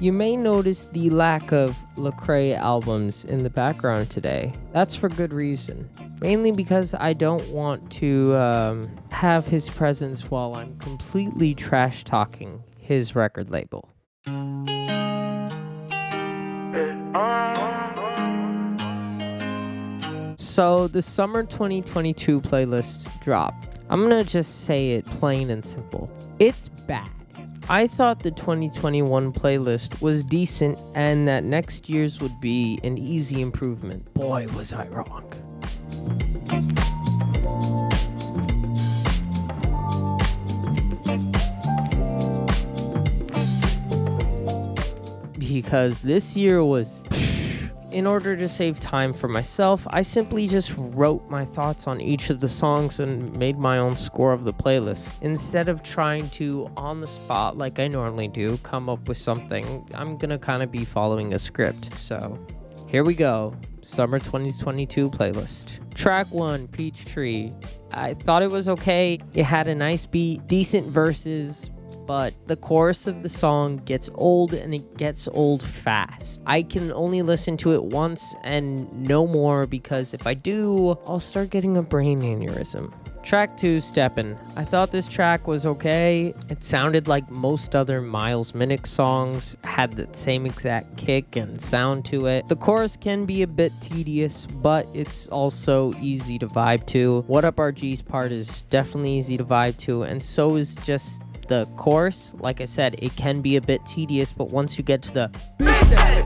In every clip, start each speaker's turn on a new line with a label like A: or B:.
A: You may notice the lack of Lecrae albums in the background today. That's for good reason. Mainly because I don't want to have his presence while I'm completely trash talking his record label. So the summer 2022 playlist dropped. I'm gonna just say it plain and simple. It's bad. I thought the 2021 playlist was decent and that next year's would be an easy improvement. Boy, was I wrong. Because this year was... In order to save time for myself, I simply just wrote my thoughts on each of the songs and made my own score of the playlist. Instead of trying to, on the spot, like I normally do, come up with something, I'm gonna kind of be following a script. So, here we go. Summer 2022 playlist. Track 1, Peachtree. I thought it was okay. It had a nice beat, decent verses, but the chorus of the song gets old and it gets old fast. I can only listen to it once and no more because if I do, I'll start getting a brain aneurysm. Track 2, Steppin'. I thought this track was okay. It sounded like most other Miles Minnick songs, had the same exact kick and sound to it. The chorus can be a bit tedious, but it's also easy to vibe to. What Up RG's part is definitely easy to vibe to, and so is just the chorus. Like I said, it can be a bit tedious, but once you get to the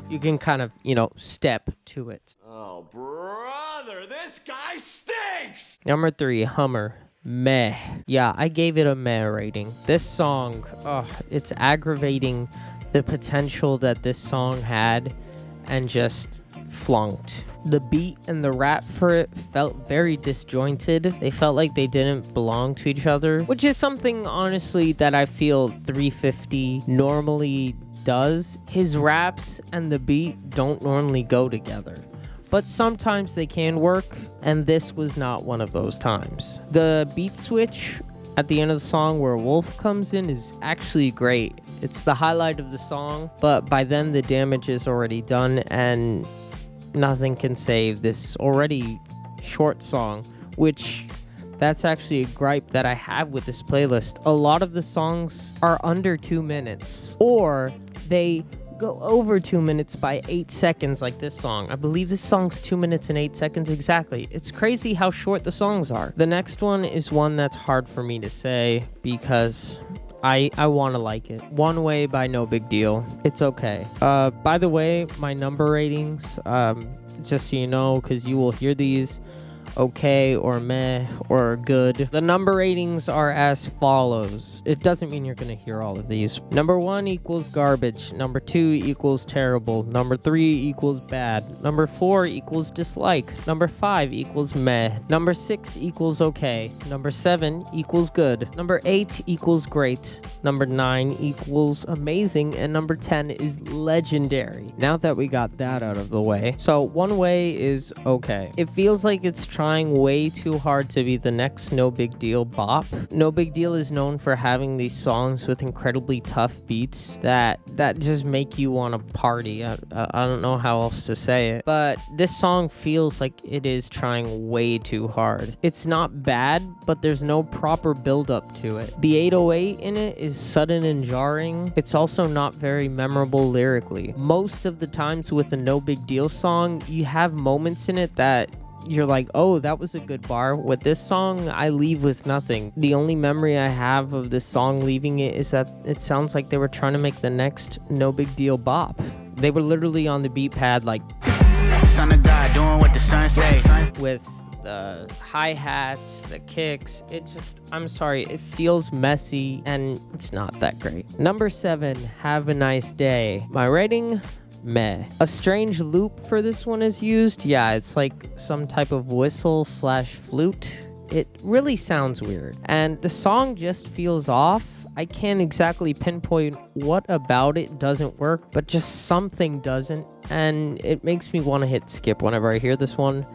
A: you can kind of, step to it.
B: Oh, brother, this guy stinks!
A: Number 3, Hummer. Meh. Yeah, I gave it a meh rating. This song, it's aggravating the potential that this song had and just flunked. The beat and the rap for it felt very disjointed. They felt like they didn't belong to each other, which is something, honestly, that I feel 350 normally does. His raps and the beat don't normally go together, but sometimes they can work, and this was not one of those times. The beat switch at the end of the song where Wolf comes in is actually great. It's the highlight of the song, but by then the damage is already done and nothing can save this already short song, which that's actually a gripe that I have with this playlist. A lot of the songs are under 2 minutes, or they go over 2 minutes by 8 seconds, like this song. I believe this song's 2 minutes and 8 seconds exactly. It's crazy how short the songs are. The next one is one that's hard for me to say because I want to like it. One Way by No Big Deal. It's okay. By the way, my number ratings, just so you know, because you will hear these, okay or meh or good. The number ratings are as follows. It doesn't mean you're going to hear all of these. Number 1 equals garbage. Number 2 equals terrible. Number 3 equals bad. Number 4 equals dislike. Number 5 equals meh. Number 6 equals okay. Number 7 equals good. Number 8 equals great. Number 9 equals amazing. And number 10 is legendary. Now that we got that out of the way. So One Way is okay. It feels like it's trying way too hard to be the next No Big Deal bop. No Big Deal is known for having these songs with incredibly tough beats that just make you want to party. I don't know how else to say it, but this song feels like it is trying way too hard. It's not bad, but there's no proper build up to it. The 808 in it is sudden and jarring. It's also not very memorable lyrically. Most of the times with a No Big Deal song, you have moments in it that you're like, oh, that was a good bar. With this song, I leave with nothing. The only memory I have of this song leaving it is that it sounds like they were trying to make the next No Big Deal bop. They were literally on the beat pad like
C: Son of God doing what the sun say.
A: With the hi-hats, the kicks. I'm sorry, it feels messy and it's not that great. Number 7, Have a Nice Day. My rating, meh. A strange loop for this one is used. Yeah, it's like some type of whistle / flute. It really sounds weird. And the song just feels off. I can't exactly pinpoint what about it doesn't work, but just something doesn't. And it makes me want to hit skip whenever I hear this one.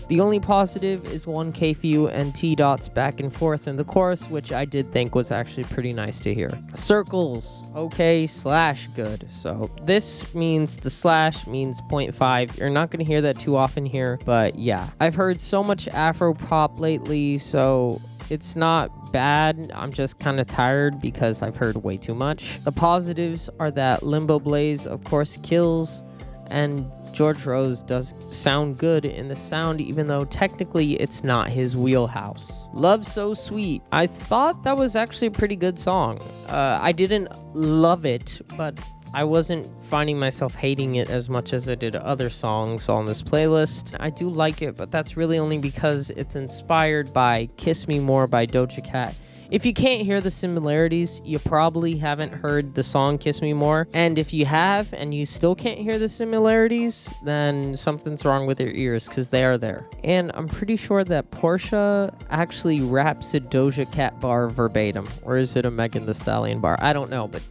A: The only positive is 1K Few and T-Dots back and forth in the chorus, which I did think was actually pretty nice to hear. Circles, okay/good. So this means the slash means 0.5. You're not going to hear that too often here, but yeah. I've heard so much Afro pop lately, so it's not bad. I'm just kind of tired because I've heard way too much. The positives are that Limbo Blaze, of course, kills, and George Rose does sound good in the sound, even though technically it's not his wheelhouse. Love So Sweet. I thought that was actually a pretty good song. I didn't love it, but I wasn't finding myself hating it as much as I did other songs on this playlist. I do like it, but that's really only because it's inspired by Kiss Me More by Doja Cat. If you can't hear the similarities, you probably haven't heard the song Kiss Me More. And if you have and you still can't hear the similarities, then something's wrong with your ears, because they are there. And I'm pretty sure that Portia actually raps a Doja Cat bar verbatim. Or is it a Megan Thee Stallion bar? I don't know, but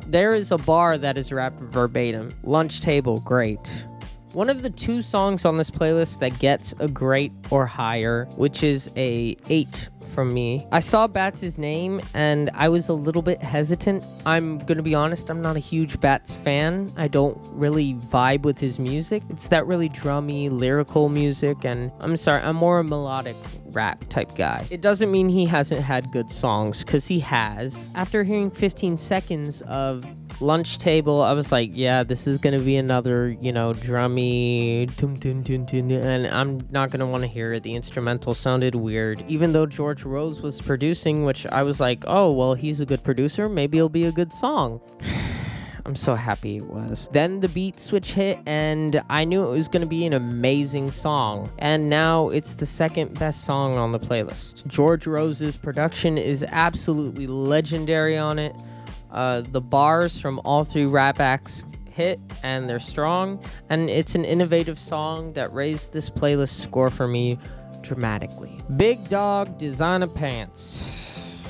A: there is a bar that is rapped verbatim. Lunch Table, great. One of the 2 songs on this playlist that gets a great or higher, which is a 8 from me. I saw Bats' name and I was a little bit hesitant. I'm gonna be honest, I'm not a huge Bats fan. I don't really vibe with his music. It's that really drummy, lyrical music, and I'm sorry, I'm more a melodic rap type guy. It doesn't mean he hasn't had good songs, because he has. After hearing 15 seconds of Lunch Table, I was like, yeah, this is gonna be another, drummy dun, dun, dun, dun, and I'm not gonna want to hear it. The instrumental sounded weird, even though George Rose was producing, which I was like, oh well, he's a good producer, maybe it'll be a good song. I'm so happy it was. Then the beat switch hit, and I knew it was going to be an amazing song. And now it's the second best song on the playlist. George Rose's production is absolutely legendary on it. The bars from all 3 rap acts hit, and they're strong. And it's an innovative song that raised this playlist score for me dramatically. Big Dog Designer Pants.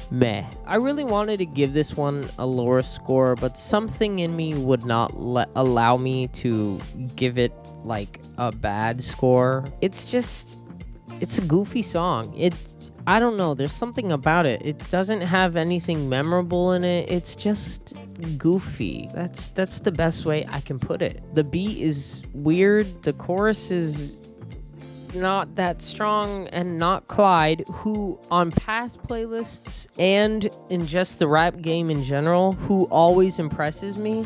A: Meh. I really wanted to give this one a lower score, but something in me would not allow me to give it like a bad score. It's a goofy song. I don't know, there's something about it. It doesn't have anything memorable in it. It's just goofy. That's the best way I can put it. The beat is weird. The chorus is not that strong, and not Clyde, who on past playlists and in just the rap game in general, who always impresses me,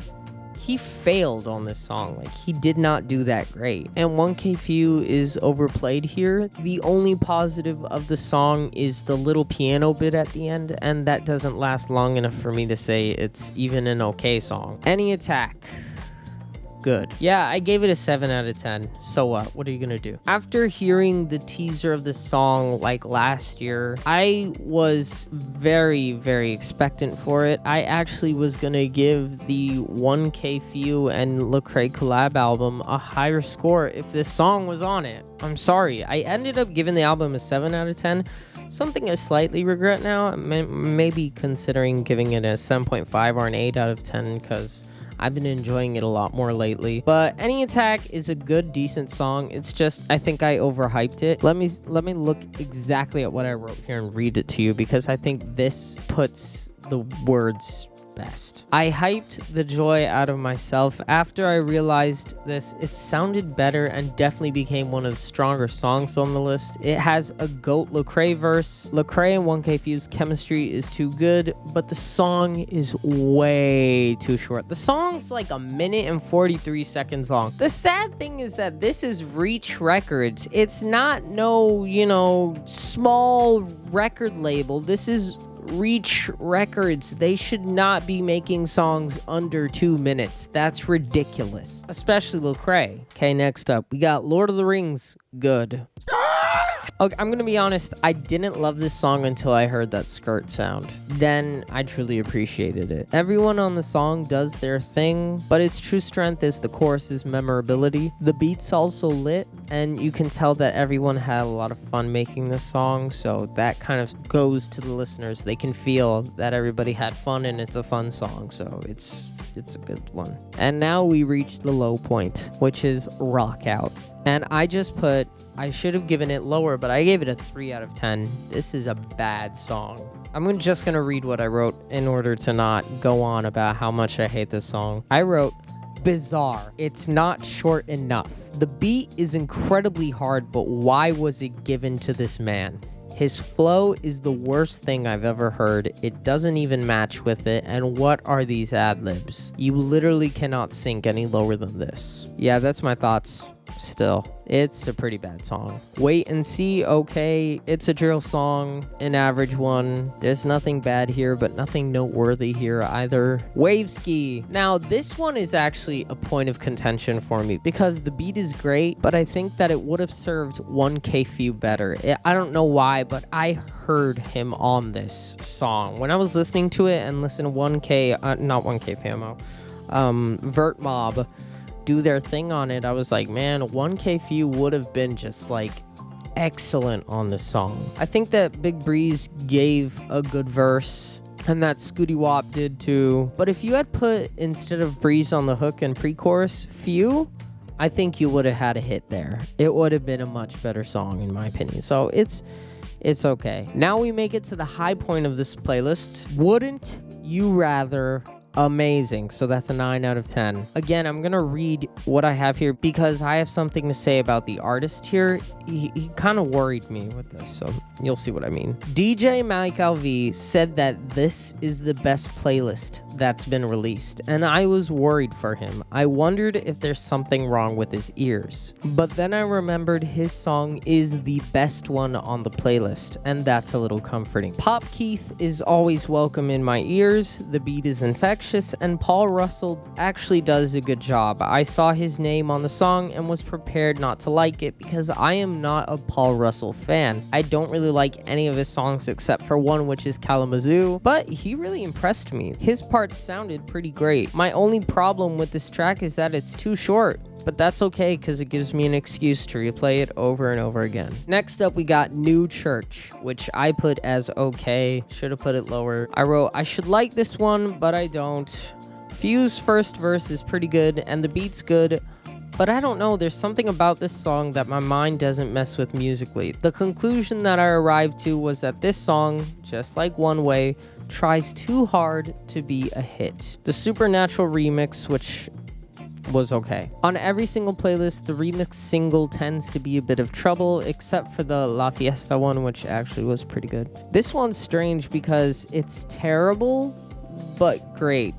A: he failed on this song. Like, he did not do that great. And 1K Few is overplayed here. The only positive of the song is the little piano bit at the end, and that doesn't last long enough for me to say it's even an okay song. Any Attack. Good. Yeah, I gave it a 7 out of 10. So what? What are you gonna do? After hearing the teaser of the song like last year, I was very, very expectant for it. I actually was gonna give the 1K Few and Lecrae collab album a higher score if this song was on it. I'm sorry. I ended up giving the album a 7 out of 10. Something I slightly regret now. Maybe considering giving it a 7.5 or an 8 out of 10, because I've been enjoying it a lot more lately. But Any Attack is a good, decent song. It's just, I think I overhyped it. Let me look exactly at what I wrote here and read it to you, because I think this puts the words best. I hyped the joy out of myself. After I realized this, it sounded better and definitely became one of the stronger songs on the list. It has a GOAT Lecrae verse. Lecrae and 1K Few's chemistry is too good, but the song is way too short. The song's like 1 minute and 43 seconds long. The sad thing is that this is Reach Records. It's not small record label. This is Reach Records. They should not be making songs under 2 minutes. That's ridiculous. Especially Lecrae. Okay, next up, we got Lord of the Rings. Good. Okay, I'm gonna be honest, I didn't love this song until I heard that skirt sound. Then I truly appreciated it. Everyone on the song does their thing, but its true strength is the chorus's memorability. The beat's also lit, and you can tell that everyone had a lot of fun making this song, so that kind of goes to the listeners. They can feel that everybody had fun and it's a fun song, so it's it's a good one. And now we reach the low point, which is Rock Out. And I should have given it lower, but I gave it a 3 out of 10. This is a bad song. I'm just going to read what I wrote in order to not go on about how much I hate this song. I wrote, bizarre. It's not short enough. The beat is incredibly hard, but why was it given to this man? His flow is the worst thing I've ever heard. It doesn't even match with it. And what are these ad-libs? You literally cannot sink any lower than this. Yeah, that's my thoughts. Still, it's a pretty bad song. Wait and See, okay. It's a drill song, an average one. There's nothing bad here, but nothing noteworthy here either. Wave Ski. Now, this one is actually a point of contention for me because the beat is great, but I think that it would have served 1K Phew better. I don't know why, but I heard him on this song. When I was listening to it and listened to 1K, not 1K Famo, Vert Mob, do their thing on it, I was like, man, 1K Phew would have been just like excellent on this song. I think that Big Breeze gave a good verse and that Scooty Wop did too. But if you had put, instead of Breeze on the hook and pre-chorus, Phew, I think you would have had a hit there. It would have been a much better song in my opinion. So it's okay. Now we make it to the high point of this playlist. Wouldn't You Rather. Amazing. So that's a 9 out of 10. Again, I'm gonna read what I have here because I have something to say about the artist here. He kind of worried me with this, so you'll see what I mean. DJ Malik LV said that this is the best playlist that's been released, and I was worried for him. I wondered if there's something wrong with his ears, but then I remembered his song is the best one on the playlist, and that's a little comforting. Pop Keith is always welcome in my ears. The beat is infectious, and Paul Russell actually does a good job. I saw his name on the song and was prepared not to like it because I am not a Paul Russell fan. I don't really like any of his songs except for one, which is Kalamazoo, but he really impressed me. His part sounded pretty great. My only problem with this track is that it's too short, but that's okay because it gives me an excuse to replay it over and over again. Next up, we got New Church, which I put as okay. Should have put it lower. I wrote, I should like this one, but I don't. Phew's first verse is pretty good, and the beat's good, but I don't know, there's something about this song that my mind doesn't mess with musically. The conclusion that I arrived to was that this song, just like One Way, tries too hard to be a hit. The Supernatural remix, which was okay. On every single playlist, the remix single tends to be a bit of trouble, except for the La Fiesta one, which actually was pretty good. This one's strange because it's terrible, but great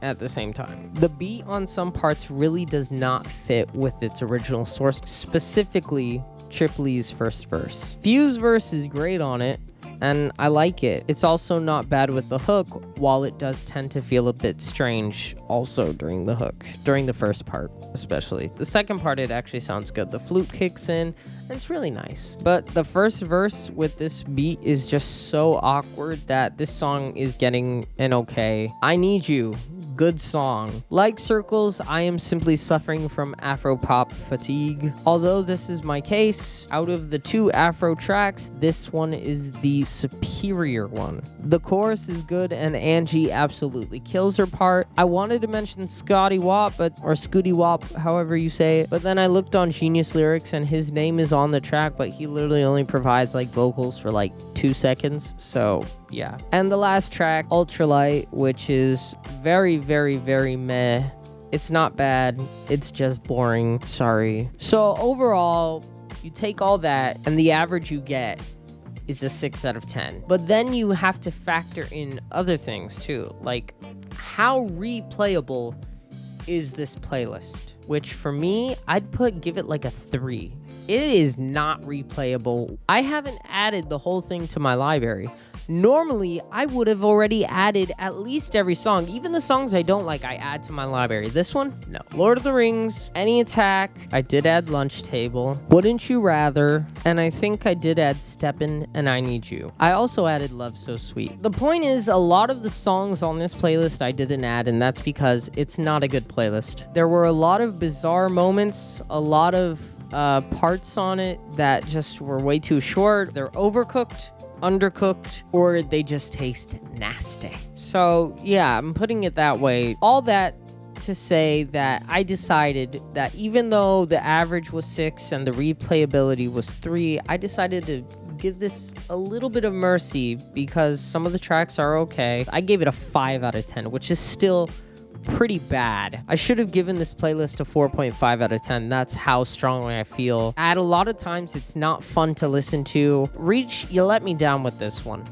A: at the same time. The beat on some parts really does not fit with its original source, specifically Tripoli's first verse. Phew's verse is great on it, and I like it. It's also not bad with the hook, while it does tend to feel a bit strange also during the hook, during the first part especially. The second part, it actually sounds good. The flute kicks in, and it's really nice. But the first verse with this beat is just so awkward that this song is getting an okay. I Need You, good song. Like Circles, I am simply suffering from Afro-pop fatigue. Although this is my case, out of the two Afro tracks, this one is the superior one. The chorus is good, and Angie absolutely kills her part. I wanted to mention Scotty Wop, or Scooty Wop, however you say it, but then I looked on Genius Lyrics, and his name is on the track, but he literally only provides like vocals for like 2 seconds, so yeah. And the last track, Ultralight, which is very, very, very meh. It's not bad, it's just boring, sorry. So overall, you take all that, and the average you get is a 6 out of 10. But then you have to factor in other things too, like how replayable is this playlist? Which for me, I'd give it like a 3. It is not replayable. I haven't added the whole thing to my library. Normally, I would have already added at least every song. Even the songs I don't like, I add to my library. This one, no. Lord of the Rings, Any Attack, I did add Lunch Table, Wouldn't You Rather, and I think I did add Steppin' and I Need You. I also added Love So Sweet. The point is, a lot of the songs on this playlist I didn't add, and that's because it's not a good playlist. There were a lot of bizarre moments, a lot of parts on it that just were way too short. They're overcooked, undercooked, or they just taste nasty. So yeah, I'm putting it that way. All that to say that I decided that even though the average was 6 and the replayability was 3, I decided to give this a little bit of mercy because some of the tracks are okay. I gave it a 5 out of 10, which is still pretty bad. I should have given this playlist a 4.5 out of 10. That's how strongly I feel. At a lot of times, it's not fun to listen to. Reach, you let me down with this one.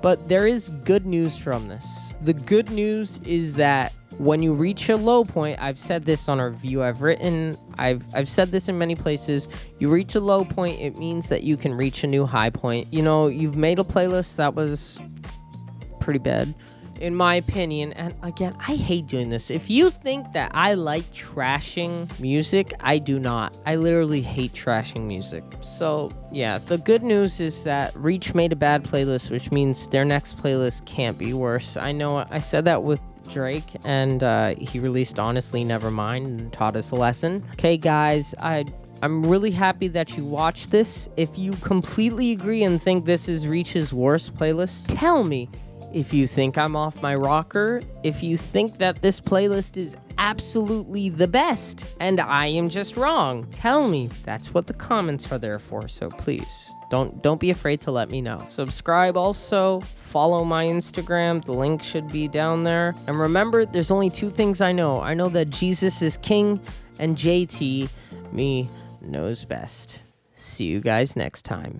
A: But there is good news from this. The good news is that when you reach a low point, I've said this on our review, I've said this in many places, you reach a low point, it means that you can reach a new high point. You know, you've made a playlist that was pretty bad, in my opinion, and again, I hate doing this. If you think that I like trashing music, I do not. I literally hate trashing music. So, yeah, the good news is that Reach made a bad playlist, which means their next playlist can't be worse. I know I said that with Drake, and he released Honestly Nevermind and taught us a lesson. Okay, guys, I'm really happy that you watched this. If you completely agree and think this is Reach's worst playlist, tell me. If you think I'm off my rocker, if you think that this playlist is absolutely the best and I am just wrong, tell me. That's what the comments are there for, so please don't be afraid to let me know. Subscribe also, follow my Instagram, the link should be down there. And remember, there's only 2 things I know. I know that Jesus is king, and JT, me, knows best. See you guys next time.